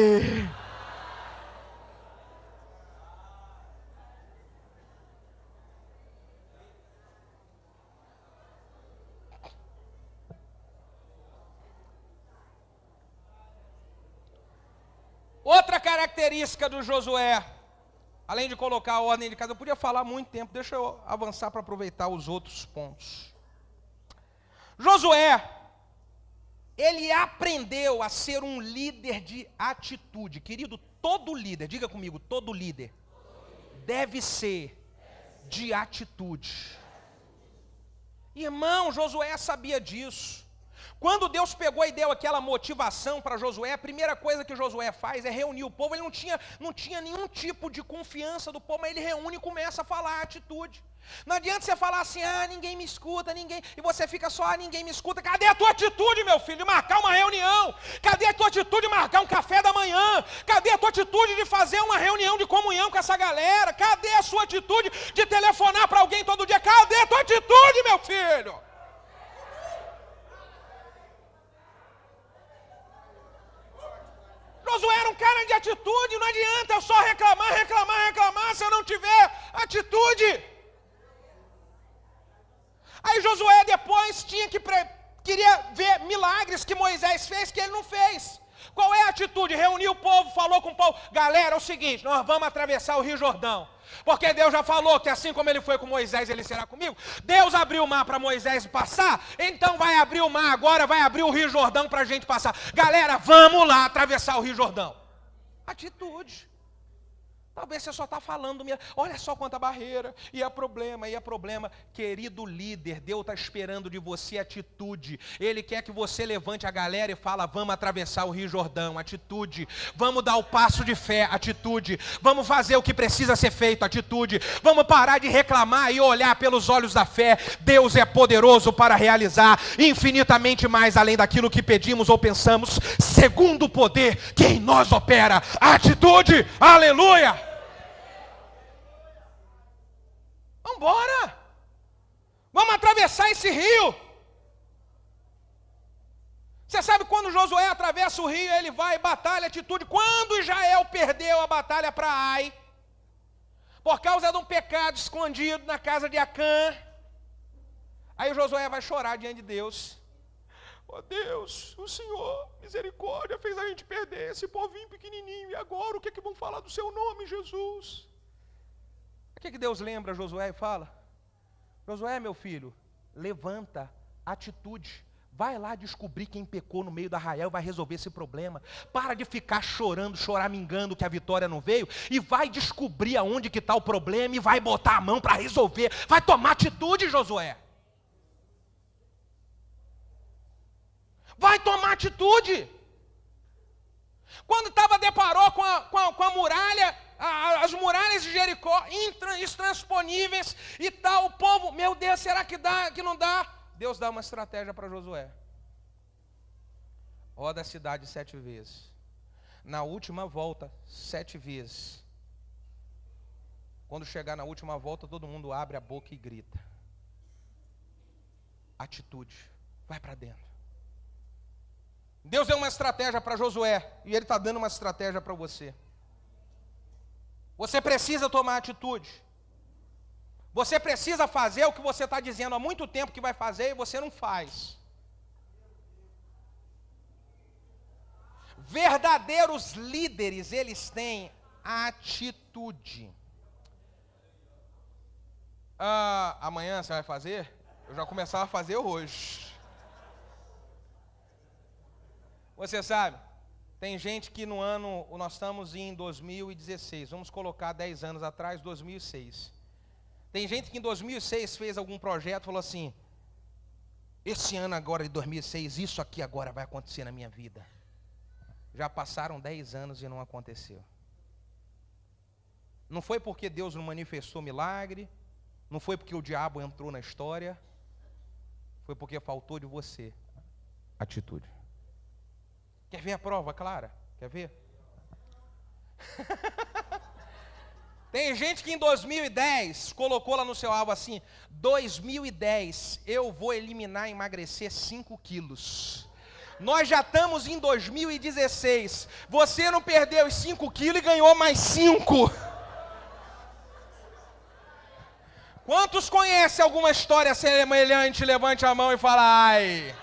[SPEAKER 1] Outra característica do Josué, além de colocar a ordem de casa, eu podia falar muito tempo, deixa eu avançar para aproveitar os outros pontos. Josué, ele aprendeu a ser um líder de atitude. Querido, todo líder, diga comigo, todo líder deve ser de atitude. Irmão, Josué sabia disso. Quando Deus pegou e deu aquela motivação para Josué, a primeira coisa que Josué faz é reunir o povo. Ele não tinha nenhum tipo de confiança do povo, mas ele reúne e começa a falar a atitude. Não adianta você falar assim, ninguém me escuta, e você fica só, ninguém me escuta. Cadê a tua atitude, meu filho, de marcar uma reunião? Cadê a tua atitude de marcar um café da manhã? Cadê a tua atitude de fazer uma reunião de comunhão com essa galera? Cadê a sua atitude de telefonar para alguém todo dia? Cadê a tua atitude, meu filho? Josué era um cara de atitude, não adianta eu só reclamar, se eu não tiver atitude. Aí Josué depois queria ver milagres que Moisés fez, que ele não fez. Qual é a atitude? Reuniu o povo, falou com o povo, galera, é o seguinte, nós vamos atravessar o Rio Jordão. Porque Deus já falou que assim como ele foi com Moisés, ele será comigo. Deus abriu o mar para Moisés passar, então vai abrir o mar agora, vai abrir o Rio Jordão para a gente passar. Galera, vamos lá atravessar o Rio Jordão. Atitude. Talvez você só está falando, olha só quanta barreira, e é problema. Querido líder, Deus está esperando de você atitude. Ele quer que você levante a galera e fala, vamos atravessar o Rio Jordão, atitude. Vamos dar o passo de fé, atitude. Vamos fazer o que precisa ser feito, atitude. Vamos parar de reclamar e olhar pelos olhos da fé. Deus é poderoso para realizar infinitamente mais além daquilo que pedimos ou pensamos, segundo o poder que em nós opera. Atitude, aleluia! Vamos embora! Vamos atravessar esse rio! Você sabe quando Josué atravessa o rio, ele vai, batalha, atitude. Quando Israel perdeu a batalha para Ai, por causa de um pecado escondido na casa de Acã, aí Josué vai chorar diante de Deus. Oh Deus, o Senhor, misericórdia, fez a gente perder esse povinho pequenininho. E agora o que é que vão falar do seu nome, Jesus? O que é que Deus lembra Josué e fala? Josué, meu filho, levanta, atitude. Vai lá descobrir quem pecou no meio do arraial e vai resolver esse problema. Para de ficar chorando, choramingando que a vitória não veio. E vai descobrir aonde que está o problema e vai botar a mão para resolver. Vai tomar atitude, Josué. Vai tomar atitude. Quando deparou com a muralha, as muralhas de Jericó, intransponíveis e tal, o povo, meu Deus, será que dá, que não dá? Deus dá uma estratégia para Josué. Roda a cidade 7 vezes. Na última volta, 7 vezes. Quando chegar na última volta, todo mundo abre a boca e grita. Atitude. Vai para dentro. Deus deu uma estratégia para Josué, e Ele está dando uma estratégia para você. Você precisa tomar atitude. Você precisa fazer o que você está dizendo há muito tempo que vai fazer e você não faz. Verdadeiros líderes, eles têm atitude. Amanhã você vai fazer? Eu já começava a fazer hoje. Você sabe, tem gente que no ano, nós estamos em 2016, vamos colocar 10 anos atrás, 2006. Tem gente que em 2006 fez algum projeto e falou assim, esse ano agora de 2006, isso aqui agora vai acontecer na minha vida. Já passaram 10 anos e não aconteceu. Não foi porque Deus não manifestou milagre, não foi porque o diabo entrou na história, foi porque faltou de você atitude. Quer ver a prova clara? Quer ver? Tem gente que em 2010 colocou lá no seu alvo assim, 2010 eu vou eliminar e emagrecer 5 quilos. Nós já estamos em 2016, você não perdeu os 5 quilos e ganhou mais 5. Quantos conhecem alguma história semelhante? Levante a mão e fala, ai.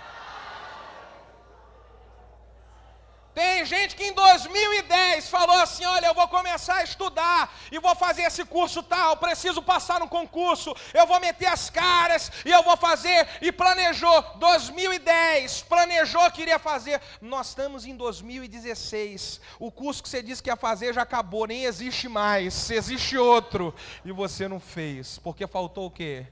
[SPEAKER 1] Tem gente que em 2010 falou assim, olha, eu vou começar a estudar e vou fazer esse curso tal, preciso passar no concurso, eu vou meter as caras e eu vou fazer, e planejou, 2010, planejou que iria fazer. Nós estamos em 2016, o curso que você disse que ia fazer já acabou, nem existe mais, existe outro, e você não fez, porque faltou o quê?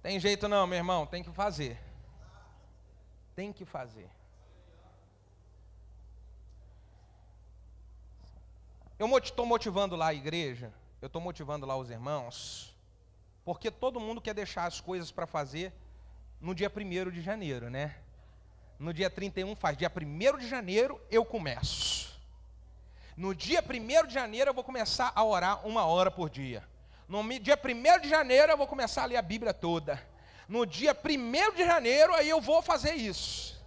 [SPEAKER 1] Tem jeito não, meu irmão, tem que fazer. Tem que fazer. Eu estou motivando lá a igreja, eu estou motivando lá os irmãos, porque todo mundo quer deixar as coisas para fazer no dia 1º de janeiro, né? No dia 31 faz, dia 1º de janeiro eu começo. No dia 1º de janeiro eu vou começar a orar 1 hora por dia. No dia 1º de janeiro eu vou começar a ler a Bíblia toda. No dia 1º de janeiro aí eu vou fazer isso.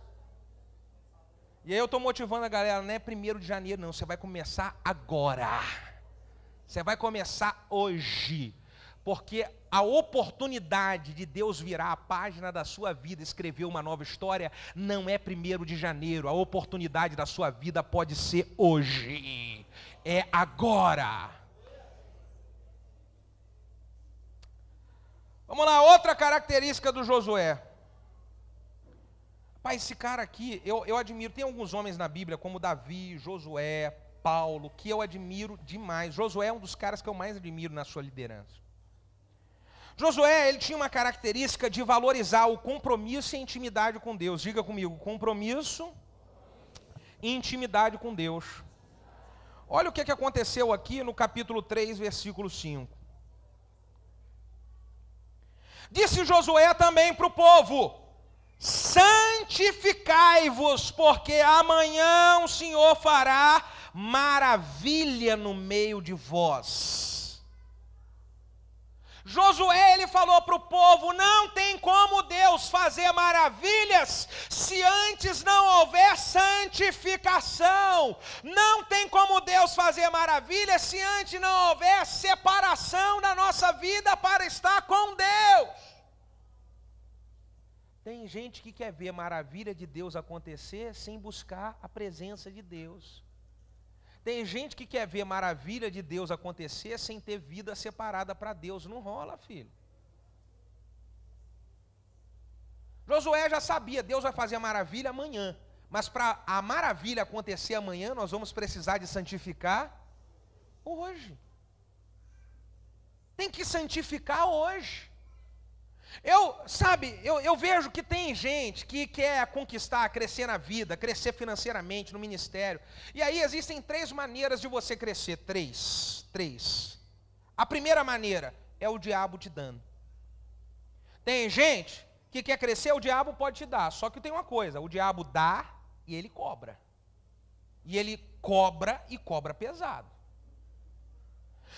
[SPEAKER 1] E aí eu estou motivando a galera, não é 1º de janeiro não, você vai começar agora. Você vai começar hoje. Porque a oportunidade de Deus virar a página da sua vida, escrever uma nova história, não é 1º de janeiro. A oportunidade da sua vida pode ser hoje. É agora. Vamos lá, outra característica do Josué. Pai, esse cara aqui, eu admiro, tem alguns homens na Bíblia, como Davi, Josué, Paulo, que eu admiro demais. Josué é um dos caras que eu mais admiro na sua liderança. Josué, ele tinha uma característica de valorizar o compromisso e a intimidade com Deus. Diga comigo, compromisso e intimidade com Deus. Olha o que aconteceu aqui no capítulo 3, versículo 5. Disse Josué também para o povo, santificai-vos, porque amanhã o Senhor fará maravilha no meio de vós. Josué, ele falou para o povo, não tem como Deus fazer maravilhas se antes não houver santificação. Não tem como Deus fazer maravilhas se antes não houver separação da nossa vida para estar com Deus. Tem gente que quer ver maravilha de Deus acontecer sem buscar a presença de Deus. Tem gente que quer ver maravilha de Deus acontecer sem ter vida separada para Deus. Não rola, filho. Josué já sabia, Deus vai fazer a maravilha amanhã. Mas para a maravilha acontecer amanhã, nós vamos precisar de santificar hoje. Tem que santificar hoje. Eu vejo que tem gente que quer conquistar, crescer na vida, crescer financeiramente, no ministério. E aí existem 3 maneiras de você crescer. Três. A primeira maneira é o diabo te dando. Tem gente que quer crescer, o diabo pode te dar. Só que tem uma coisa, o diabo dá e ele cobra. E ele cobra e cobra pesado.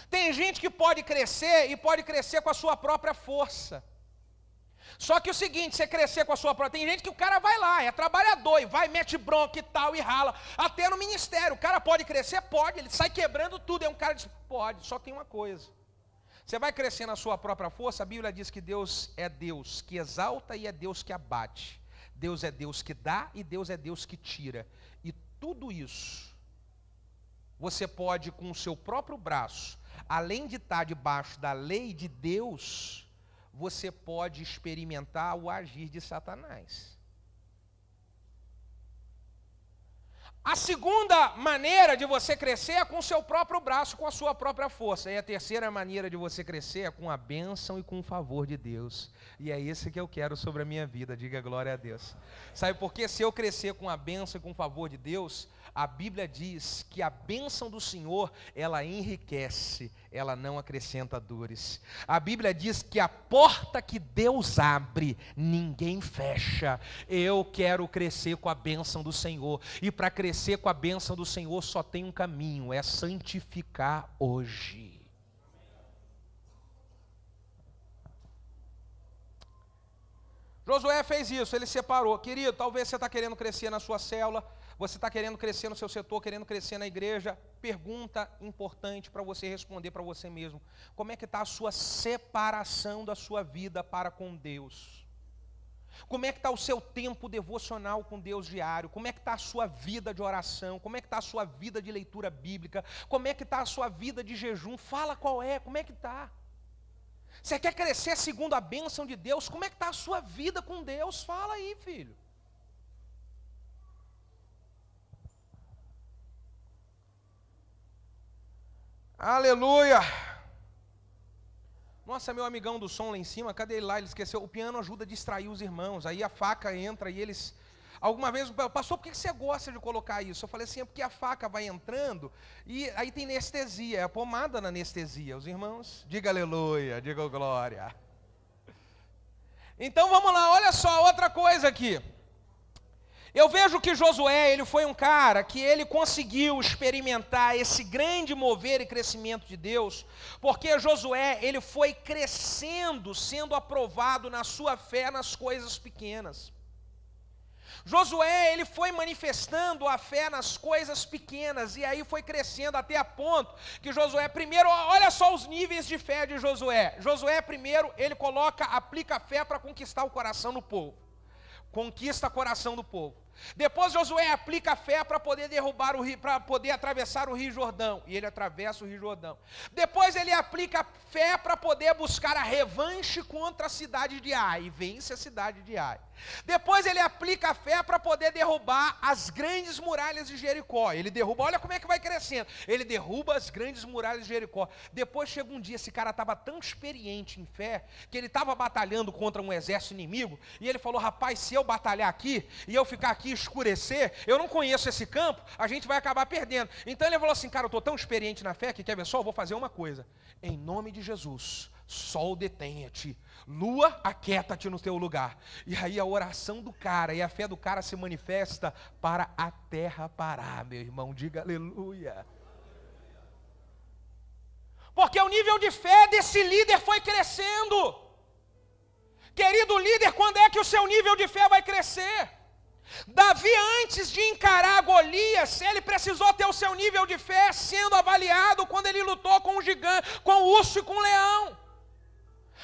[SPEAKER 1] Tem gente que pode crescer e pode crescer com a sua própria força. Só que o seguinte, você crescer com a sua própria... Tem gente que o cara vai lá, é trabalhador, e vai, mete bronca e tal, e rala. Até no ministério, o cara pode crescer? Pode, ele sai quebrando tudo. É um cara que diz, pode, só tem uma coisa. Você vai crescer na sua própria força, a Bíblia diz que Deus é Deus que exalta e é Deus que abate. Deus é Deus que dá e Deus é Deus que tira. E tudo isso, você pode com o seu próprio braço, além de estar debaixo da lei de Deus, você pode experimentar o agir de Satanás. A segunda maneira de você crescer é com o seu próprio braço, com a sua própria força. E a terceira maneira de você crescer é com a bênção e com o favor de Deus. E é isso que eu quero sobre a minha vida, diga glória a Deus. Sabe por quê? Se eu crescer com a bênção e com o favor de Deus, a Bíblia diz que a bênção do Senhor, ela enriquece, ela não acrescenta dores. A Bíblia diz que a porta que Deus abre, ninguém fecha. Eu quero crescer com a bênção do Senhor. E para crescer com a bênção do Senhor só tem um caminho, é santificar hoje. Josué fez isso, ele separou. Querido, talvez você está querendo crescer na sua célula, você está querendo crescer no seu setor, querendo crescer na igreja. Pergunta importante para você responder para você mesmo. Como é que está a sua separação da sua vida para com Deus? Como é que está o seu tempo devocional com Deus diário? Como é que está a sua vida de oração? Como é que está a sua vida de leitura bíblica? Como é que está a sua vida de jejum? Fala qual é, como é que está? Você quer crescer segundo a bênção de Deus? Como é que está a sua vida com Deus? Fala aí, filho. Aleluia. Nossa, meu amigão do som lá em cima, cadê ele lá? Ele esqueceu. O piano ajuda a distrair os irmãos. Aí a faca entra e eles... Alguma vez, pastor, por que você gosta de colocar isso? Eu falei assim, é porque a faca vai entrando e aí tem anestesia, é a pomada na anestesia. Os irmãos, diga aleluia, diga glória. Então vamos lá, olha só, outra coisa aqui. Eu vejo que Josué, ele foi um cara que ele conseguiu experimentar esse grande mover e crescimento de Deus, porque Josué, ele foi crescendo, sendo aprovado na sua fé nas coisas pequenas. Josué, ele foi manifestando a fé nas coisas pequenas, e aí foi crescendo até a ponto que Josué, primeiro, olha só os níveis de fé de Josué. Josué, primeiro, ele aplica a fé para conquistar o coração do povo. Conquista o coração do povo. Depois Josué aplica a fé para poder derrubar o rio, para poder atravessar o Rio Jordão, e ele atravessa o Rio Jordão. Depois ele aplica a fé para poder buscar a revanche contra a cidade de Ai, e vence a cidade de Ai. Depois ele aplica a fé para poder derrubar as grandes muralhas de Jericó. Ele derruba, olha como é que vai crescendo. Ele derruba as grandes muralhas de Jericó. Depois chega um dia, esse cara estava tão experiente em fé, que ele estava batalhando contra um exército inimigo, e ele falou, rapaz, se eu batalhar aqui, e eu ficar aqui escurecer, eu não conheço esse campo, a gente vai acabar perdendo. Então ele falou assim, cara, eu estou tão experiente na fé, que quer ver só, eu vou fazer uma coisa. Em nome de Jesus, sol detenha-te, lua aquieta-te no teu lugar. E aí a oração do cara e a fé do cara se manifesta para a terra parar, meu irmão, diga aleluia. Porque o nível de fé desse líder foi crescendo. Querido líder, quando é que o seu nível de fé vai crescer? Davi, antes de encarar Golias, ele precisou ter o seu nível de fé sendo avaliado quando ele lutou com o gigante, com o urso e com o leão.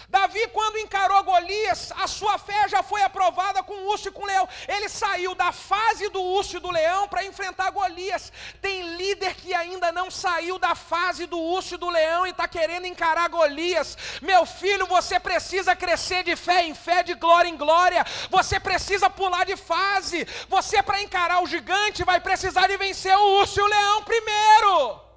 [SPEAKER 1] Davi, quando encarou Golias, a sua fé já foi aprovada com o urso e com o leão. Ele saiu da fase do urso e do leão para enfrentar Golias. Tem líder que ainda não saiu da fase do urso e do leão e está querendo encarar Golias. Meu filho, você precisa crescer de fé em fé, de glória em glória. Você precisa pular de fase. Você, para encarar o gigante, vai precisar de vencer o urso e o leão primeiro.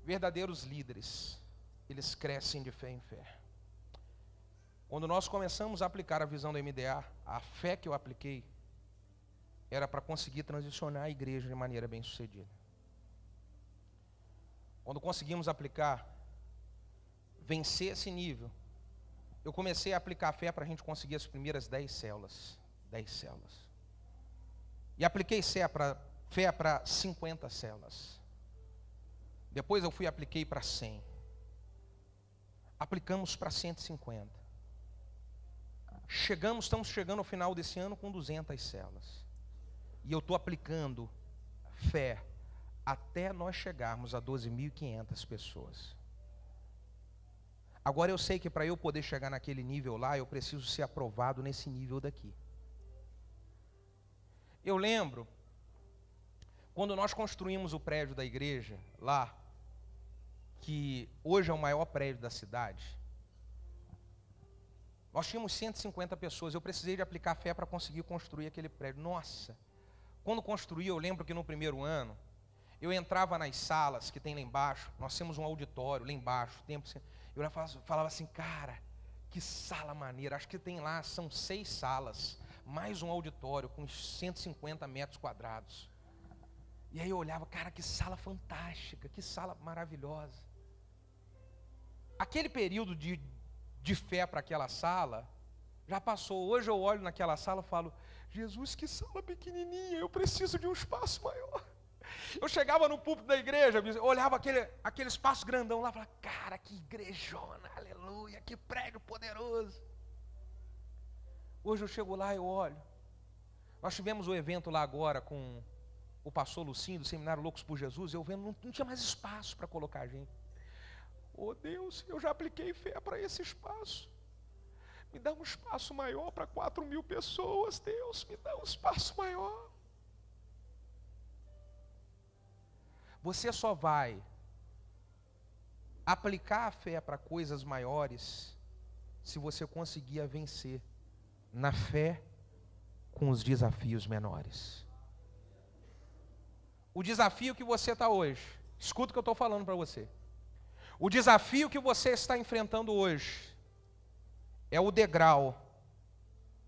[SPEAKER 1] Verdadeiros líderes, eles crescem de fé em fé. Quando nós começamos a aplicar a visão da MDA, a fé que eu apliquei era para conseguir transicionar a igreja de maneira bem sucedida. Quando conseguimos aplicar, vencer esse nível, eu comecei a aplicar fé para a gente conseguir as primeiras 10 células. 10 células. E apliquei fé para 50 células. Depois eu apliquei para 100. Aplicamos para 150. Estamos chegando ao final desse ano com 200 células. E eu estou aplicando fé até nós chegarmos a 12.500 pessoas. Agora eu sei que para eu poder chegar naquele nível lá, eu preciso ser aprovado nesse nível daqui. Eu lembro, quando nós construímos o prédio da igreja lá, que hoje é o maior prédio da cidade, nós tínhamos 150 pessoas, eu precisei de aplicar fé para conseguir construir aquele prédio. Nossa, quando construí, eu lembro que no primeiro ano, eu entrava nas salas que tem lá embaixo, nós temos um auditório lá embaixo, eu falava assim, cara, que sala maneira, acho que tem lá, são 6 salas, mais um auditório com 150 metros quadrados. E aí eu olhava, cara, que sala fantástica, que sala maravilhosa. Aquele período de fé para aquela sala já passou. Hoje eu olho naquela sala e falo, Jesus, que sala pequenininha, eu preciso de um espaço maior. Eu chegava no púlpito da igreja, eu olhava aquele espaço grandão lá e falava, cara, que igrejona, aleluia, que prédio poderoso. Hoje eu chego lá e eu olho. Nós tivemos o evento lá agora com o pastor Lucinho, do Seminário Loucos por Jesus, eu vendo, não tinha mais espaço para colocar a gente. Oh Deus, eu já apliquei fé para esse espaço. Me dá um espaço maior para 4.000 pessoas, Deus, me dá um espaço maior. Você só vai aplicar a fé para coisas maiores se você conseguir vencer na fé com os desafios menores. O desafio que você está hoje, escuta o que eu estou falando para você. O desafio que você está enfrentando hoje é o degrau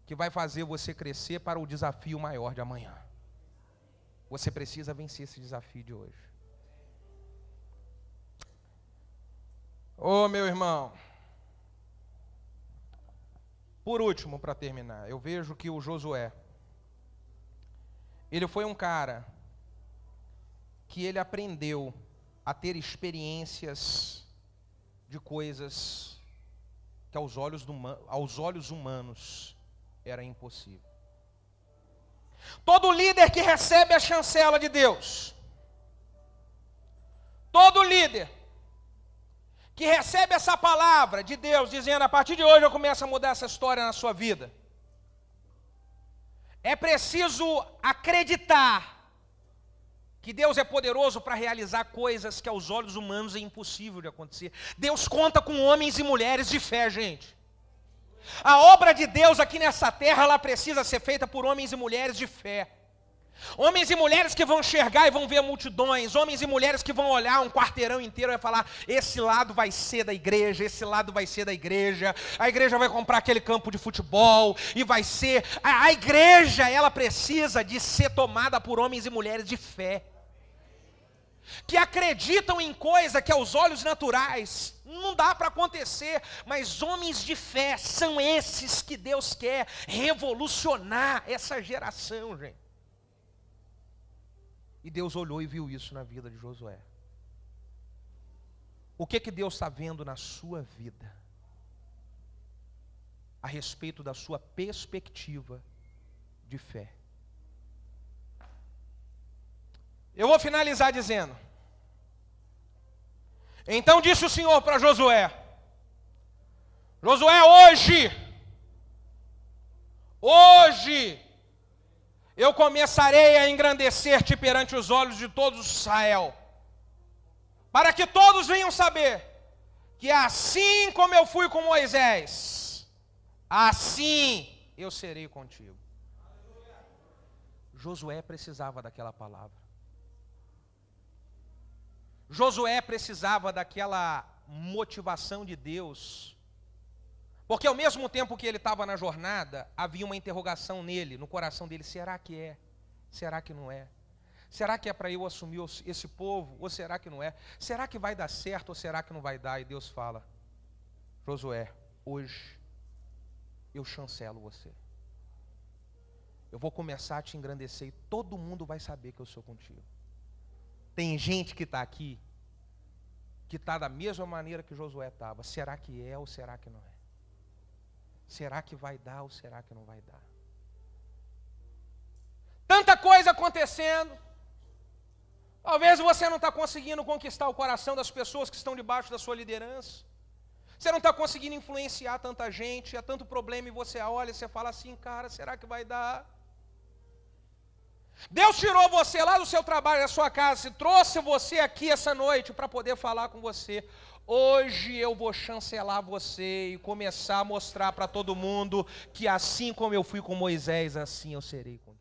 [SPEAKER 1] que vai fazer você crescer para o desafio maior de amanhã. Você precisa vencer esse desafio de hoje. Ô meu irmão, por último, para terminar, eu vejo que o Josué, ele foi um cara que ele aprendeu a ter experiências de coisas que aos olhos humanos era impossível. Todo líder que recebe a chancela de Deus, todo líder que recebe essa palavra de Deus, dizendo, a partir de hoje eu começo a mudar essa história na sua vida, é preciso acreditar que Deus é poderoso para realizar coisas que aos olhos humanos é impossível de acontecer. Deus conta com homens e mulheres de fé, gente. A obra de Deus aqui nessa terra, ela precisa ser feita por homens e mulheres de fé. Homens e mulheres que vão enxergar e vão ver multidões, homens e mulheres que vão olhar um quarteirão inteiro e vai falar, esse lado vai ser da igreja, esse lado vai ser da igreja, a igreja vai comprar aquele campo de futebol, e vai ser, a igreja, ela precisa de ser tomada por homens e mulheres de fé, que acreditam em coisa que aos olhos naturais não dá para acontecer, mas homens de fé são esses que Deus quer revolucionar essa geração, gente. E Deus olhou e viu isso na vida de Josué. O que Deus está vendo na sua vida? A respeito da sua perspectiva de fé. Eu vou finalizar dizendo. Então disse o Senhor para Josué. Josué, hoje, eu começarei a engrandecer-te perante os olhos de todos Israel, para que todos venham saber que assim como eu fui com Moisés, assim eu serei contigo. Josué precisava daquela palavra. Josué precisava daquela motivação de Deus, porque ao mesmo tempo que ele estava na jornada, havia uma interrogação nele, no coração dele, será que é? Será que não é? Será que é para eu assumir esse povo, ou será que não é? Será que vai dar certo, ou será que não vai dar? E Deus fala, Josué, hoje eu chancelo você. Eu vou começar a te engrandecer e todo mundo vai saber que eu sou contigo. Tem gente que está aqui, que está da mesma maneira que Josué estava. Será que é ou será que não é? Será que vai dar ou será que não vai dar? Tanta coisa acontecendo. Talvez você não está conseguindo conquistar o coração das pessoas que estão debaixo da sua liderança. Você não está conseguindo influenciar tanta gente, há tanto problema e você olha e você fala assim, cara, será que vai dar? Deus tirou você lá do seu trabalho, da sua casa, e trouxe você aqui essa noite para poder falar com você. Hoje eu vou chancelar você e começar a mostrar para todo mundo que assim como eu fui com Moisés, assim eu serei contigo.